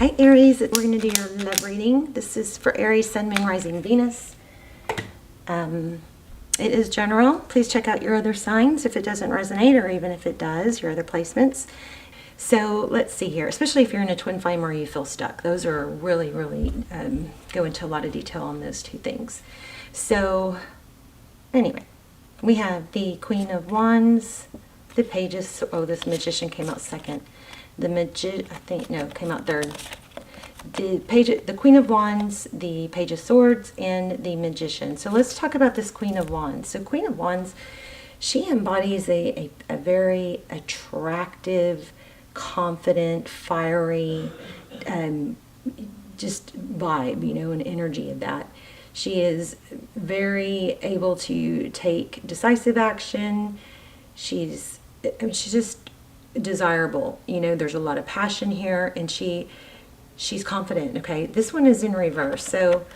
Hi Aries, we're going to do your love reading. This is for Aries, Sun, Moon, Rising, Venus. It is general. Please check out your other signs if it doesn't resonate, or even if it does, your other placements. So let's see here, especially if you're in a twin flame or you feel stuck. Those are really go into a lot of detail on those two things. So anyway, we have the Queen of Wands, the Pages. Oh, this Magician came out second. Came out third. The Queen of Wands, the Page of Swords, and the Magician. So let's talk about this Queen of Wands. So Queen of Wands, she embodies a very attractive, confident, fiery, just vibe, an energy of that. She is very able to take decisive action. She's just desirable. There's a lot of passion here, and she's confident. Okay, this one is in reverse, so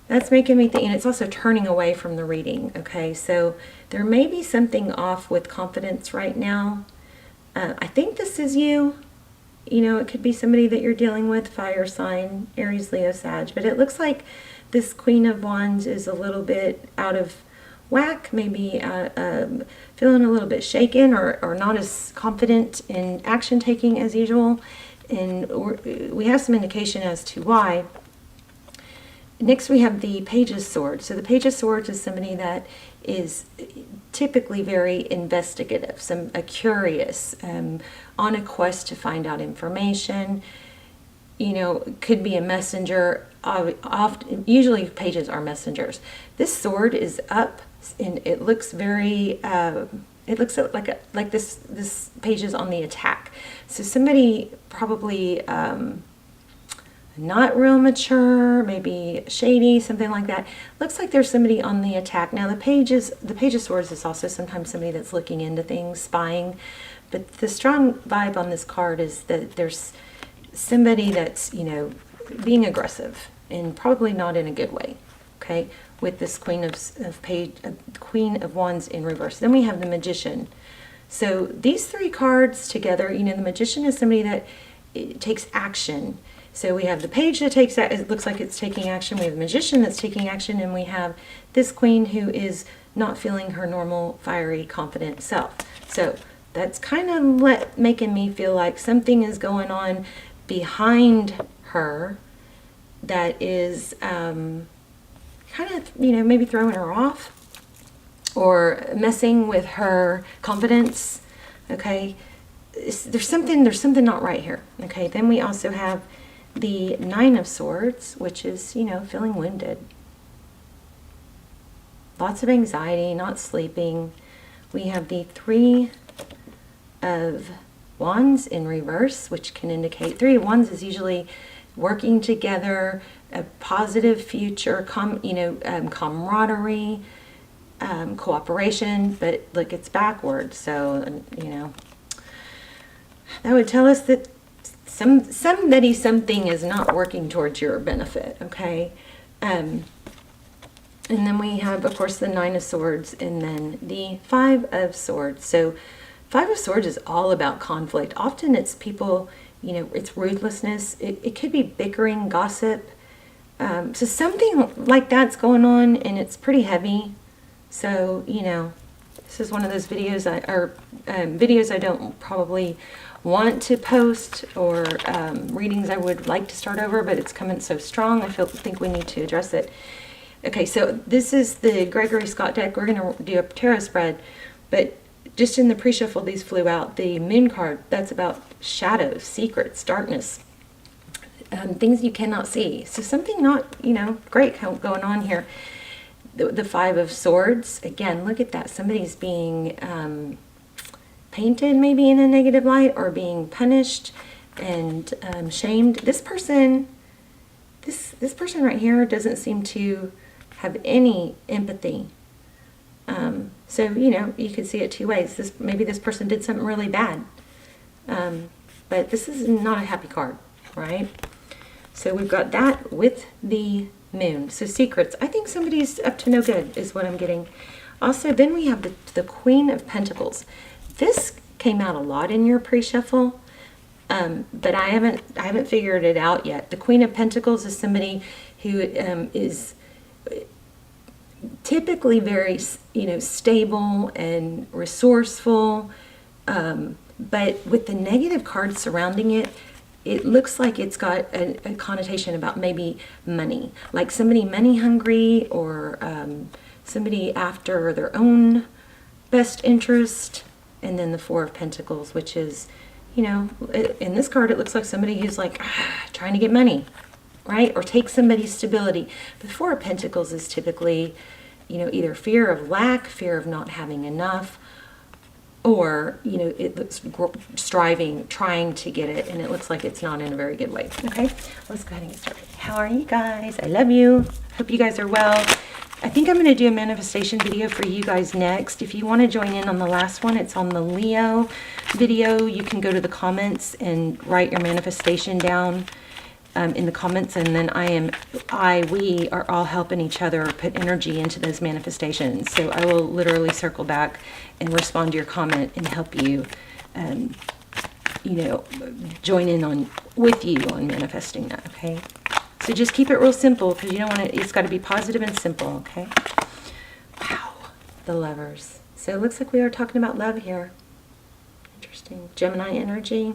that's making me think, and it's also turning away from the reading. Okay, so there may be something off with confidence right now. I think this is you. It could be somebody that you're dealing with, fire sign, Aries, Leo, Sag, but it looks like this Queen of Wands is a little bit out of whack, maybe feeling a little bit shaken, or not as confident in action taking as usual. And we have some indication as to why. Next we have the Page of Swords. So the Page of Swords is somebody that is typically very investigative, curious, on a quest to find out information. Could be a messenger. Usually pages are messengers. This sword is up, and it looks very it looks like this page is on the attack. So somebody probably not real mature, maybe shady, something like that. Looks like there's somebody on the attack. Now the Page of Swords is also sometimes somebody that's looking into things, spying. But the strong vibe on this card is that there's somebody that's being aggressive, and probably not in a good way. Okay, with this Queen of Wands in reverse. Then we have the Magician. So these three cards together, the Magician is somebody that takes action. So we have the Page that takes that, it looks like it's taking action. We have the Magician that's taking action, and we have this Queen who is not feeling her normal, fiery, confident self. So that's kind of making me feel like something is going on behind her that is kind of, maybe throwing her off or messing with her confidence. Okay, there's something not right here. Okay, then we also have the Nine of Swords, which is, feeling wounded. Lots of anxiety, not sleeping. We have the Three of Wands in reverse, which can indicate Three of Wands is usually working together, a positive future, camaraderie, cooperation. But look, it's backwards, so that would tell us that something is not working towards your benefit. Okay, and then we have, of course, the Nine of Swords, and then the Five of Swords. So Five of Swords is all about conflict. Often it's people, it's ruthlessness. It could be bickering, gossip. So something like that's going on, and it's pretty heavy. So, this is one of those videos videos I don't probably want to post, or readings I would like to start over, but it's coming so strong, I think we need to address it. Okay, so this is the Gregory Scott deck. We're going to do a tarot spread, but just in the pre-shuffle, these flew out. The Moon card, that's about shadows, secrets, darkness, things you cannot see. So something not, great going on here. The Five of Swords, again, look at that. Somebody's being painted maybe in a negative light, or being punished and shamed. This person right here doesn't seem to have any empathy. So, you could see it two ways. Maybe this person did something really bad. But this is not a happy card, right? So we've got that with the Moon. So secrets. I think somebody's up to no good is what I'm getting. Also, then we have the Queen of Pentacles. This came out a lot in your pre-shuffle. But I haven't figured it out yet. The Queen of Pentacles is somebody who is typically very, stable and resourceful. But with the negative cards surrounding it, it looks like it's got a connotation about maybe money, like somebody money hungry, or somebody after their own best interest. And then the Four of Pentacles, which is, in this card, it looks like somebody who's like trying to get money, right? Or take somebody's stability. The Four of Pentacles is typically, either fear of lack, fear of not having enough, or, it looks striving, trying to get it, and it looks like it's not in a very good way. Okay, let's go ahead and get started. How are you guys? I love you. Hope you guys are well. I think I'm going to do a manifestation video for you guys next. If you want to join in on the last one, it's on the Leo video. You can go to the comments and write your manifestation down in the comments, and then we are all helping each other put energy into those manifestations. So I will literally circle back and respond to your comment and help you, join in with you on manifesting that, okay? So just keep it real simple, because you don't want it's got to be positive and simple, okay? Wow, the Lovers. So it looks like we are talking about love here. Interesting. Gemini energy.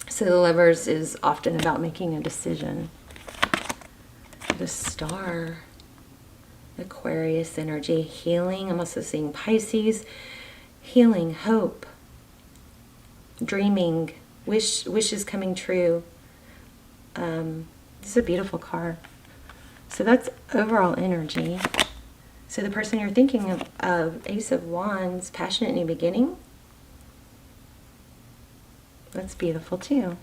So the Lovers is often about making a decision. The Star. Aquarius energy. Healing. I'm also seeing Pisces. Healing, hope, dreaming, wishes coming true. This is a beautiful card. So that's overall energy. So the person you're thinking of, Ace of Wands, passionate new beginning. That's beautiful too.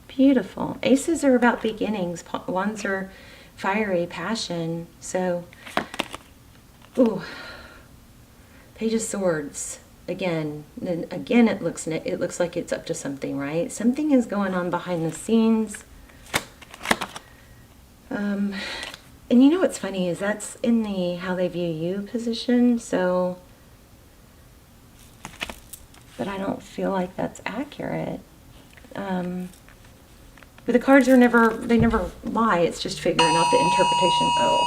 Beautiful. Aces are about beginnings. Wands are fiery, passion. So, ooh. Page of Swords. Again, it looks like it's up to something, right? Something is going on behind the scenes. And you know what's funny is that's in the how they view you position, so, but I don't feel like that's accurate. But the cards they never lie. It's just figuring out the interpretation. Oh.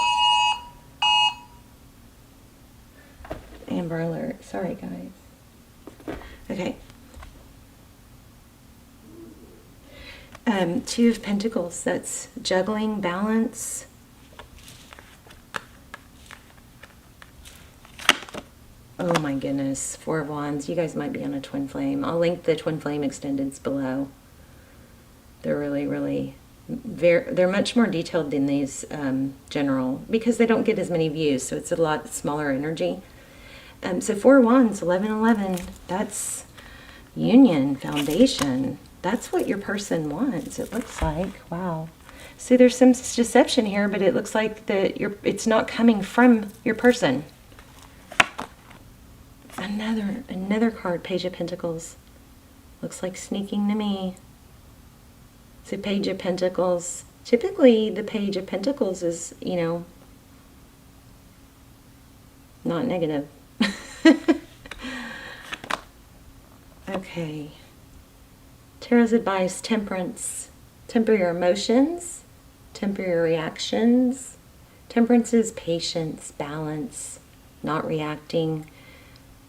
Amber alert. Sorry, guys. Okay. Two of Pentacles. That's juggling, balance. Oh my goodness. Four of Wands. You guys might be on a twin flame. I'll link the twin flame extendeds below. They're really they're much more detailed than these general, because they don't get as many views, so it's a lot smaller energy. So Four of Wands, 11-11, that's union, foundation. That's what your person wants, it looks like. Wow. So there's some deception here, but it looks like it's not coming from your person. Another card, Page of Pentacles. Looks like sneaking to me. So Page of Pentacles. Typically, the Page of Pentacles is, not negative. Okay. Tarot's advice, temperance. Temper your emotions. Temper your reactions. Temperance is patience, balance, not reacting.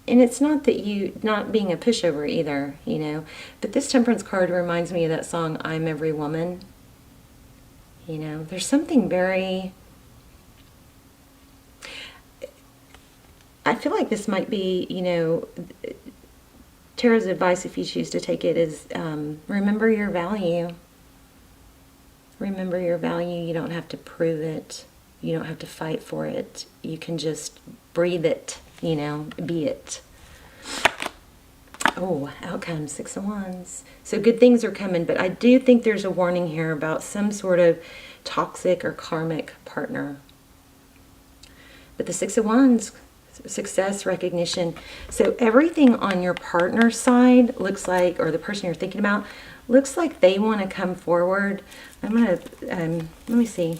And it's not that not being a pushover either, But this temperance card reminds me of that song, I'm Every Woman. There's something very... I feel like this might be, Tarot's advice, if you choose to take it, is remember your value. Remember your value. You don't have to prove it. You don't have to fight for it. You can just breathe it, be it. Oh, outcome, Six of Wands. So good things are coming, but I do think there's a warning here about some sort of toxic or karmic partner. But the Six of Wands, success, recognition. So everything on your partner's side looks like, or the person you're thinking about, looks like they want to come forward. I'm going to, let me see.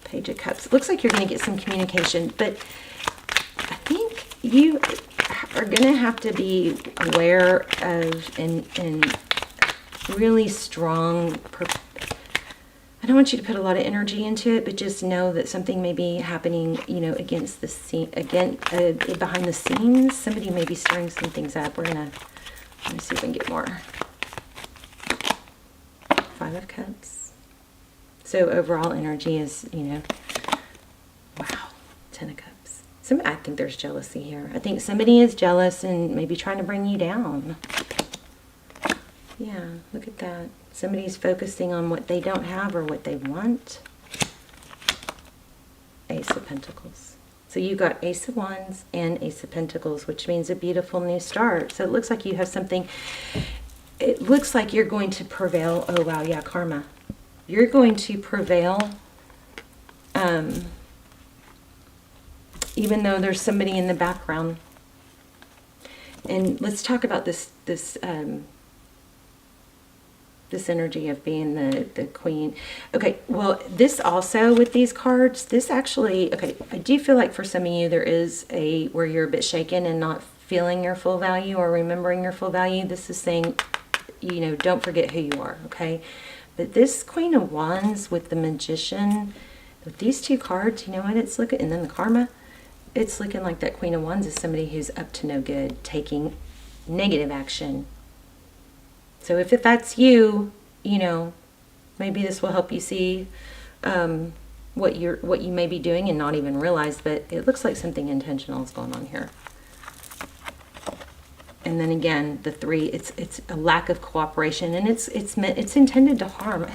Page of Cups. It looks like you're going to get some communication, but I think you are going to have to be aware of and really strong. I don't want you to put a lot of energy into it, but just know that something may be happening, you know, against the scene, behind the scenes. Somebody may be stirring some things up. Let me see if we can get more. 5 of Cups. So overall energy is, you know, wow, 10 of Cups. I think there's jealousy here. I think somebody is jealous and maybe trying to bring you down. Yeah, look at that. Somebody's focusing on what they don't have or what they want. Ace of Pentacles. So you got Ace of Wands and Ace of Pentacles, which means a beautiful new start. So it looks like you have something. It looks like you're going to prevail. Oh, wow, yeah, karma. You're going to prevail. Even though there's somebody in the background. And let's talk about this energy of being the queen. Okay, well, this also with these cards, this actually, okay, I do feel like for some of you there is where you're a bit shaken and not feeling your full value or remembering your full value. This is saying, you know, don't forget who you are, okay? But this Queen of Wands with the Magician, with these two cards, you know what it's looking, and then the Karma, it's looking like that Queen of Wands is somebody who's up to no good, taking negative action. So if that's you, you know, maybe this will help you see what you may be doing and not even realize, but it looks like something intentional is going on here. And then again, the 3, it's a lack of cooperation, and it's intended to harm.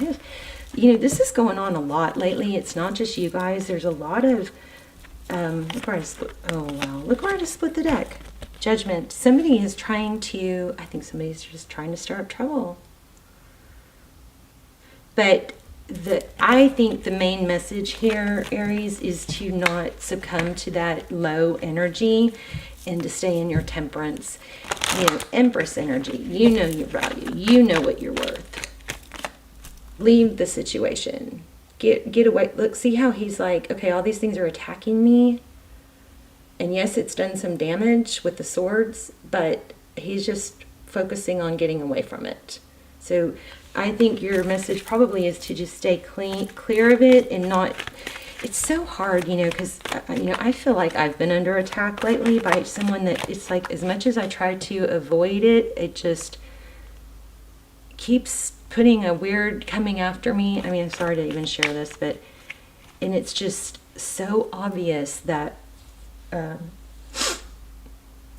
You know, this is going on a lot lately. It's not just you guys. There's a lot of look where I split. Oh wow! Look where I just split the deck. Judgment. Somebody is trying to. I think somebody's just trying to stir up trouble. But I think the main message here, Aries, is to not succumb to that low energy and to stay in your temperance. You know, Empress energy. You know your value. You know what you're worth. Leave the situation. Get away. Look, see how he's like, okay, all these things are attacking me. And yes, it's done some damage with the swords, but he's just focusing on getting away from it. So I think your message probably is to just stay clear of it and not. It's so hard, you know, because, you know, I feel like I've been under attack lately by someone that it's like, as much as I try to avoid it, it just keeps putting a weird coming after me. I mean, I'm sorry to even share this, but, and it's just so obvious that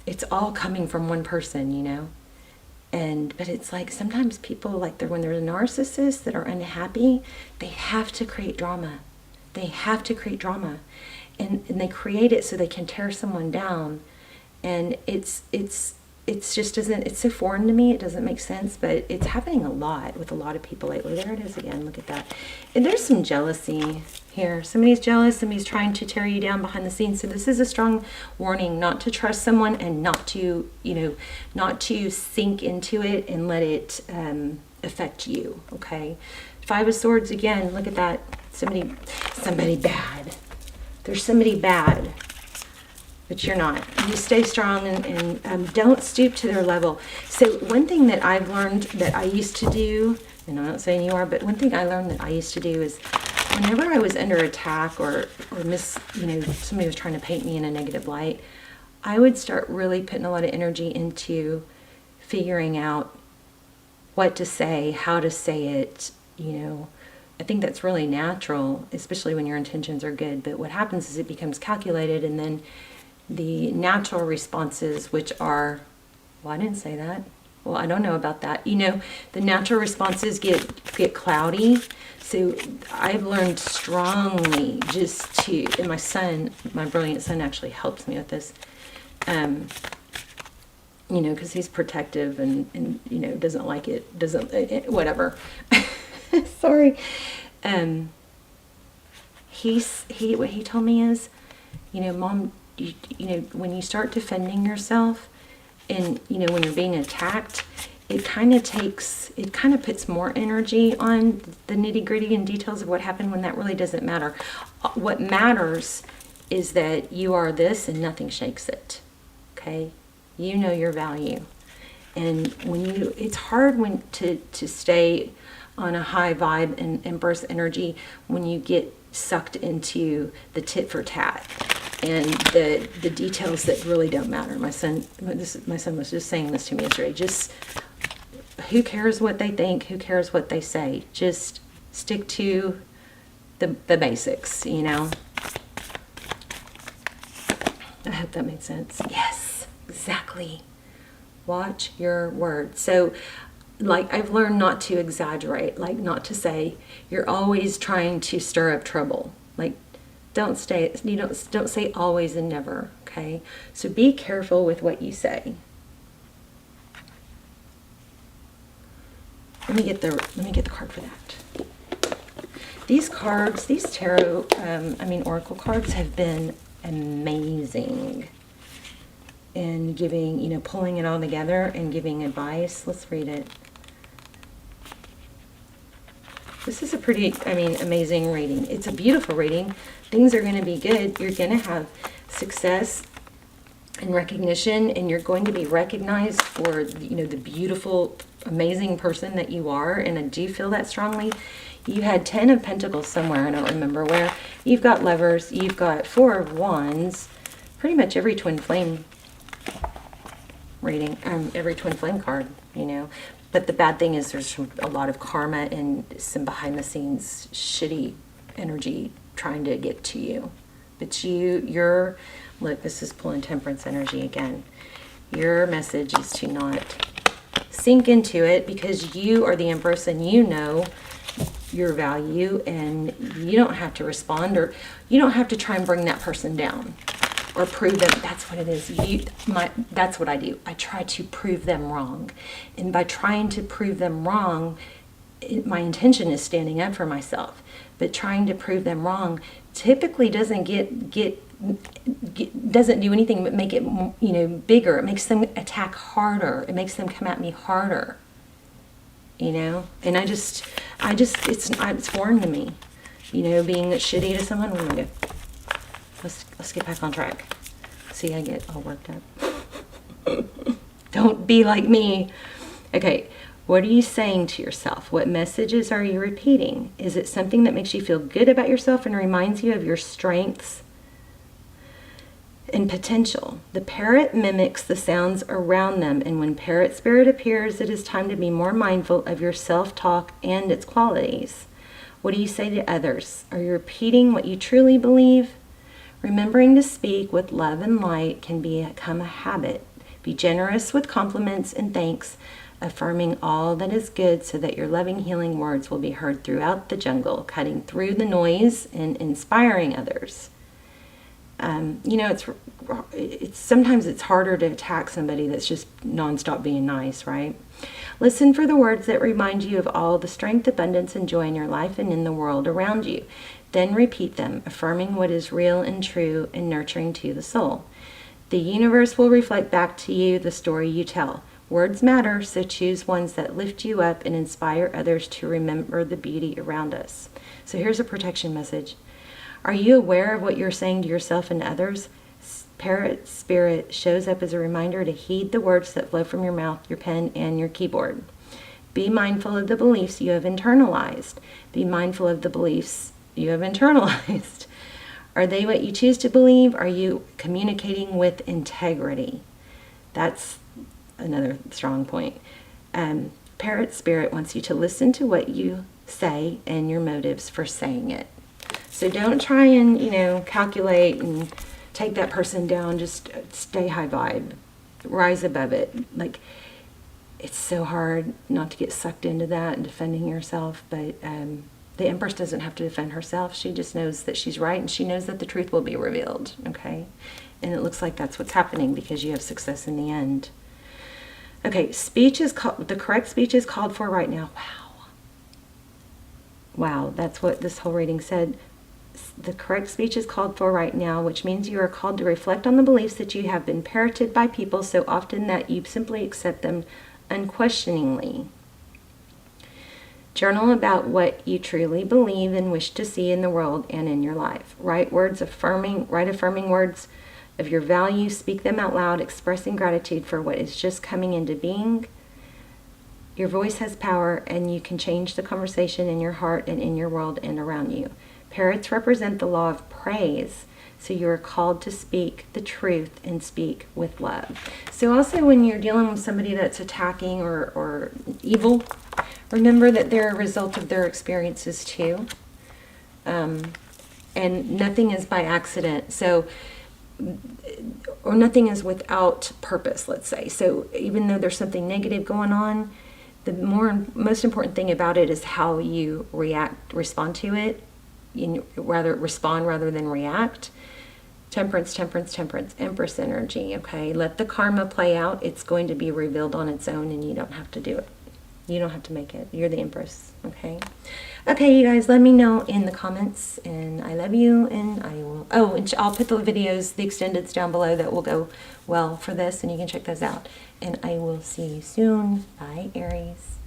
it's all coming from one person, you know. But it's like sometimes people, like when they're narcissists that are unhappy, they have to create drama. They have to create drama, and they create it so they can tear someone down. And it's just doesn't, it's so foreign to me. It doesn't make sense, but it's happening a lot with a lot of people lately. There it is again. Look at that. And there's some jealousy here. Somebody's jealous. Somebody's trying to tear you down behind the scenes. So this is a strong warning not to trust someone and not to, you know, not to sink into it and let it affect you. Okay. 5 of Swords again. Look at that. Somebody bad. There's somebody bad. But you're not. You stay strong and don't stoop to their level. So one thing that I've learned that I used to do, and I'm not saying you are, but one thing I learned that I used to do is whenever I was under attack or you know, somebody was trying to paint me in a negative light, I would start really putting a lot of energy into figuring out what to say, how to say it, you know. I think that's really natural, especially when your intentions are good. But what happens is it becomes calculated, and then the natural responses, which are, well, I didn't say that. Well, I don't know about that. You know, the natural responses get cloudy. So I've learned strongly just to, and my son, my brilliant son actually helps me with this, you know, because he's protective and, you know, doesn't like it, whatever. Sorry. What he told me is, you know, Mom, you know, when you start defending yourself and, you know, when you're being attacked, it kind of puts more energy on the nitty gritty and details of what happened when that really doesn't matter. What matters is that you are this and nothing shakes it. Okay. You know your value. And it's hard to stay on a high vibe and burst energy when you get sucked into the tit for tat and the details that really don't matter. My son was just saying this to me yesterday. Just, who cares what they think? Who cares what they say? Just stick to the basics, you know? I hope that made sense. Yes, exactly. Watch your words. So, like, I've learned not to exaggerate, like not to say you're always trying to stir up trouble. Like, don't say always and never, okay? So be careful with what you say. Let me get the card for that. These cards, these tarot, oracle cards have been amazing in giving, pulling it all together and giving advice. Let's read it. This is a pretty, amazing reading. It's a beautiful reading. Things are going to be good. You're going to have success and recognition, and you're going to be recognized for, the beautiful, amazing person that you are. And I do feel that strongly. You had 10 of Pentacles somewhere, I don't remember where. You've got Lovers, you've got 4 of Wands, pretty much every twin flame reading, every twin flame card, But the bad thing is there's a lot of karma and some behind the scenes shitty energy trying to get to you. But look, this is pulling Temperance energy again. Your message is to not sink into it, because you are the Empress and you know your value, and you don't have to respond, or you don't have to try and bring that person down or prove them. That's what it is. That's what I do. I try to prove them wrong. And by trying to prove them wrong, my intention is standing up for myself. But trying to prove them wrong typically doesn't doesn't do anything but make it bigger. It makes them attack harder. It makes them come at me harder. And it's foreign to me, being shitty to someone. Oh my God. Let's get back on track. See, I get all worked up. Don't be like me. Okay, what are you saying to yourself? What messages are you repeating? Is it something that makes you feel good about yourself and reminds you of your strengths and potential? The parrot mimics the sounds around them, and when parrot spirit appears, it is time to be more mindful of your self-talk and its qualities. What do you say to others? Are you repeating what you truly believe? Remembering to speak with love and light can become a habit. Be generous with compliments and thanks, affirming all that is good so that your loving, healing words will be heard throughout the jungle, cutting through the noise and inspiring others. Sometimes it's harder to attack somebody that's just nonstop being nice, right? Listen for the words that remind you of all the strength, abundance, and joy in your life and in the world around you. Then repeat them, affirming what is real and true and nurturing to the soul. The universe will reflect back to you the story you tell. Words matter, so choose ones that lift you up and inspire others to remember the beauty around us. So here's a protection message. Are you aware of what you're saying to yourself and others? Parrot spirit shows up as a reminder to heed the words that flow from your mouth, your pen, and your keyboard. Be mindful of the beliefs you have internalized. Be mindful of the beliefs you have internalized. Are they what you choose to believe? Are you communicating with integrity? That's another strong point. Parrot spirit wants you to listen to what you say and your motives for saying it. So don't try and, calculate and take that person down. Just stay high vibe. Rise above it. Like, it's so hard not to get sucked into that and defending yourself. But the Empress doesn't have to defend herself. She just knows that she's right, and she knows that the truth will be revealed. Okay? And it looks like that's what's happening because you have success in the end. Okay, the correct speech is called for right now. Wow, that's what this whole reading said. The correct speech is called for right now, which means you are called to reflect on the beliefs that you have been parroted by people so often that you simply accept them unquestioningly. Journal about what you truly believe and wish to see in the world and in your life. Write affirming words of your values. Speak them out loud, expressing gratitude for what is just coming into being. Your voice has power, and you can change the conversation in your heart and in your world and around you. Parrots represent the law of praise, so you are called to speak the truth and speak with love. So also when you're dealing with somebody that's attacking or evil, remember that they're a result of their experiences too. And nothing is by accident. So, or nothing is without purpose, let's say. So even though there's something negative going on, the most important thing about it is how you respond to it. Respond rather than react. Temperance, temperance, temperance, Empress energy, okay? Let the karma play out. It's going to be revealed on its own, and you don't have to do it. You don't have to make it. You're the Empress, okay? Okay, you guys, let me know in the comments, and I love you, and I will... Oh, and I'll put the videos, the extendeds down below that will go well for this, and you can check those out. And I will see you soon. Bye, Aries.